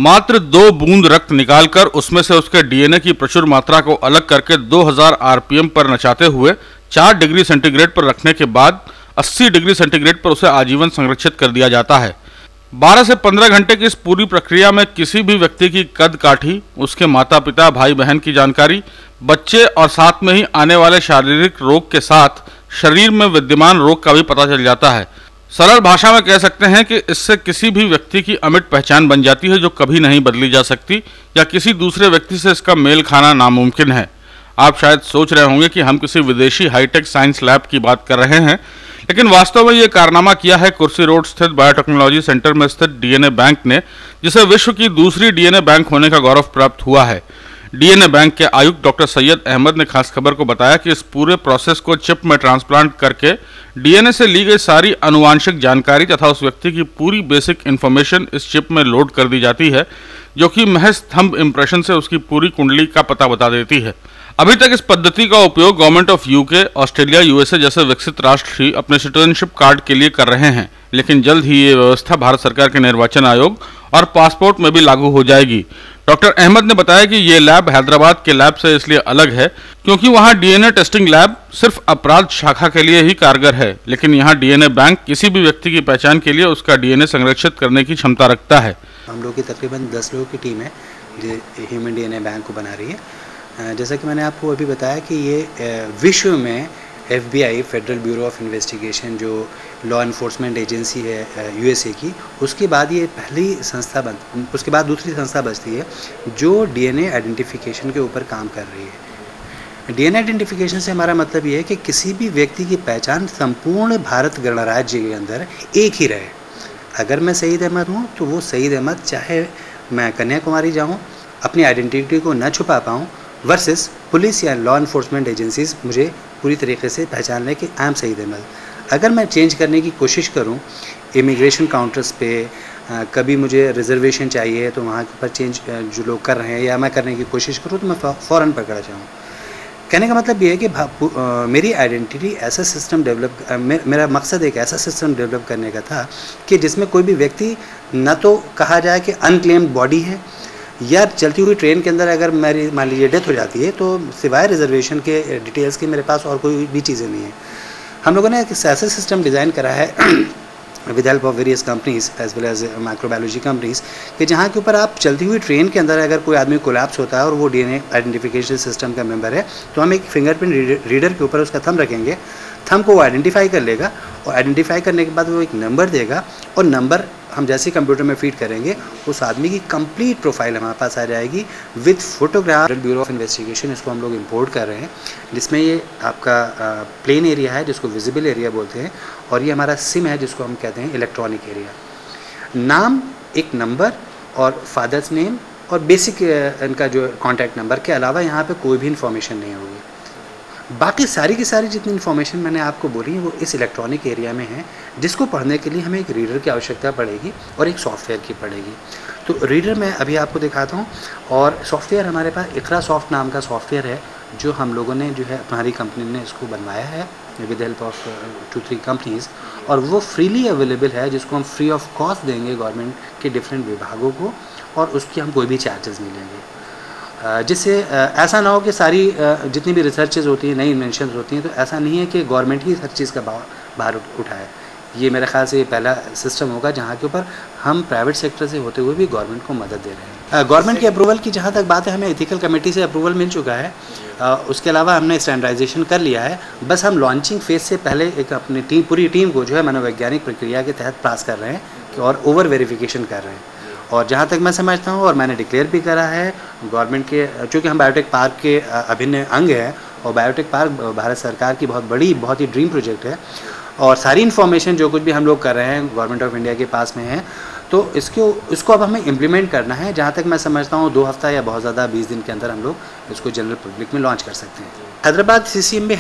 मात्र 2 बूंद रक्त निकालकर उसमें से उसके डीएनए की प्रचुर मात्रा को अलग करके 2000 आरपीएम पर नचाते हुए 4 डिग्री सेंटीग्रेड पर रखने के बाद 80 डिग्री सेंटीग्रेड पर उसे आजीवन संरक्षित कर दिया जाता है। 12 से 15 घंटे की इस पूरी प्रक्रिया में किसी भी व्यक्ति की कद काठी, उसके माता पिता, भाई बहन की जानकारी, बच्चे और साथ में ही आने वाले शारीरिक रोग के साथ शरीर में विद्यमान रोग का भी पता चल जाता है। सरल भाषा में कह सकते हैं कि इससे किसी भी व्यक्ति की अमिट पहचान बन जाती है जो कभी नहीं बदली जा सकती, या किसी दूसरे व्यक्ति से इसका मेल खाना नामुमकिन है। आप शायद सोच रहे होंगे कि हम किसी विदेशी हाईटेक साइंस लैब की बात कर रहे हैं, लेकिन वास्तव में ये कारनामा किया है कुर्सी रोड स्थित बायोटेक्नोलॉजी सेंटर में स्थित डीएनए बैंक ने, जिसे विश्व की दूसरी डीएनए बैंक होने का गौरव प्राप्त हुआ है। डीएनए बैंक के आयुक्त डॉक्टर सैयद अहमद ने खास खबर को बताया कि इस पूरे प्रोसेस को चिप में ट्रांसप्लांट करके डीएनए से ली गई सारी आनुवांशिक जानकारी तथा उस व्यक्ति की पूरी बेसिक इंफॉर्मेशन इस चिप में लोड कर दी जाती है, जो कि महज थंब इंप्रेशन से उसकी पूरी कुंडली का पता बता देती है। अभी तक इस पद्धति का उपयोग government of UK, Australia, USA जैसे विकसित राष्ट्र ही अपने सिटीजनशिप कार्ड के लिए कर रहे हैं, लेकिन जल्द ही ये व्यवस्था भारत सरकार के निर्वाचन आयोग और पासपोर्ट में भी लागू हो जाएगी। डॉक्टर अहमद ने बताया कि ये लैब हैदराबाद के लैब से इसलिए अलग है क्योंकि वहाँ डीएनए टेस्टिंग लैब सिर्फ अपराध शाखा के लिए ही कारगर है, लेकिन यहाँ डीएनए बैंक किसी भी व्यक्ति की पहचान के लिए उसका डीएनए संरक्षित करने की क्षमता रखता है। हम लोग की तकरीबन 10 लोगों की टीम है जो ह्यूमन डीएनए बैंक को बना रही है। जैसा कि मैंने आपको अभी बताया कि ये विश्व में FBI federal bureau of investigation जो लॉ इन्फोर्समेंट एजेंसी है USA की, उसके बाद ये पहली संस्था उसके बाद दूसरी संस्था बचती है जो डीएनए आइडेंटिफिकेशन के ऊपर काम कर रही है। डीएनए आइडेंटिफिकेशन से हमारा मतलब ये है कि किसी भी व्यक्ति की पहचान संपूर्ण भारत गणराज्य के अंदर एक ही रहे। अगर मैं सईद अहमद हूँ तो वो सईद अहमद, चाहे मैं कन्याकुमारी जाऊँ, अपनी आइडेंटिटी को न छुपा पाऊँ, वर्सेस पुलिस या लॉ इन्फोर्समेंट एजेंसीज मुझे पूरी तरीके से पहचान लें कि आई एम सईद अहमद। अगर मैं चेंज करने की कोशिश करूं इमिग्रेशन काउंटर्स पे, कभी मुझे रिजर्वेशन चाहिए तो वहाँ पर चेंज जो लोग कर रहे हैं या मैं करने की कोशिश करूं तो मैं फ़ौरन पकड़ा जाऊँ। कहने का मतलब ये है कि मेरी आइडेंटिटी ऐसा सिस्टम डेवलप, मेरा मकसद एक ऐसा सिस्टम डेवलप करने का था कि जिसमें कोई भी व्यक्ति न तो कहा जाए कि अनक्लेम्ड बॉडी है, या चलती हुई ट्रेन के अंदर अगर मेरी मान लीजिए डेथ हो जाती है तो सिवाय रिजर्वेशन के डिटेल्स के मेरे पास और कोई भी चीज़ें नहीं है। हम लोगों ने एक ऐसा सिस्टम डिज़ाइन करा है with help of various companies as well as microbiology companies कि जहाँ के ऊपर आप चलती हुई ट्रेन के अंदर अगर कोई आदमी कोलैप्स होता है और वो डीएनए आइडेंटिफिकेशन सिस्टम का मेंबर है तो हम एक फिंगरप्रिंट रीडर के ऊपर उसका थंब रखेंगे, थंब को वो आइडेंटिफाई कर लेगा और आइडेंटिफाई करने के बाद वो एक नंबर देगा और नंबर हम जैसे कंप्यूटर में फीड करेंगे उस आदमी की कंप्लीट प्रोफाइल हमारे पास आ जाएगी with photograph. Bureau of investigation इसको हम लोग इंपोर्ट कर रहे हैं, जिसमें ये आपका प्लेन एरिया है जिसको विजिबल एरिया बोलते हैं, और ये हमारा सिम है जिसको हम कहते हैं इलेक्ट्रॉनिक एरिया। नाम, एक नंबर और फादर्स नेम और बेसिक इनका जो कॉन्टैक्ट नंबर के अलावा यहाँ पर कोई भी इन्फॉर्मेशन नहीं होगी। बाकी सारी की सारी जितनी इन्फॉर्मेशन मैंने आपको बोली वो इस इलेक्ट्रॉनिक एरिया में है, जिसको पढ़ने के लिए हमें एक रीडर की आवश्यकता पड़ेगी और एक सॉफ्टवेयर की पड़ेगी। तो रीडर मैं अभी आपको दिखाता हूँ, और सॉफ्टवेयर हमारे पास इकरा सॉफ्ट नाम का सॉफ्टवेयर है जो हम लोगों ने जो है हमारी कंपनी ने इसको बनवाया है विद हेल्प ऑफ 2-3 कंपनीज़, और वो फ्रीली अवेलेबल है जिसको हम फ्री ऑफ कॉस्ट देंगे गवर्नमेंट के डिफरेंट विभागों को, और उसकी हम कोई भी चार्जेस नहीं लेंगे, जिससे ऐसा ना हो कि सारी जितनी भी रिसर्चेज होती हैं, नई इन्वेंशन होती हैं, तो ऐसा नहीं है कि गवर्नमेंट ही हर चीज़ का भार उठाए। ये मेरे ख्याल से ये पहला सिस्टम होगा जहाँ के ऊपर हम प्राइवेट सेक्टर से होते हुए भी गवर्नमेंट को मदद दे रहे हैं। गवर्नमेंट के अप्रूवल की जहाँ तक बात है, हमें एथिकल कमेटी से अप्रूवल मिल चुका है। उसके अलावा हमने स्टैंडर्डाइजेशन कर लिया है, बस हम लॉन्चिंग फेज से पहले एक अपनी पूरी टीम को जो है मनोवैज्ञानिक प्रक्रिया के तहत पास कर रहे हैं और ओवर वेरिफिकेशन कर रहे हैं। और जहाँ तक मैं समझता हूँ और मैंने डिक्लेयर भी करा है गवर्नमेंट के, चूँकि हम बायोटेक पार्क के अभिन्न अंग हैं और बायोटेक पार्क भारत सरकार की बहुत ही ड्रीम प्रोजेक्ट है, और सारी इन्फॉर्मेशन जो कुछ भी हम लोग कर रहे हैं गवर्नमेंट ऑफ इंडिया के पास में है, तो इसको अब हमें इम्प्लीमेंट करना है। जहाँ तक मैं समझता हूँ 2 हफ्ता या बहुत ज़्यादा 20 दिन के अंदर हम लोग इसको जनरल पब्लिक में लॉन्च कर सकते हैं। हैदराबाद CCM में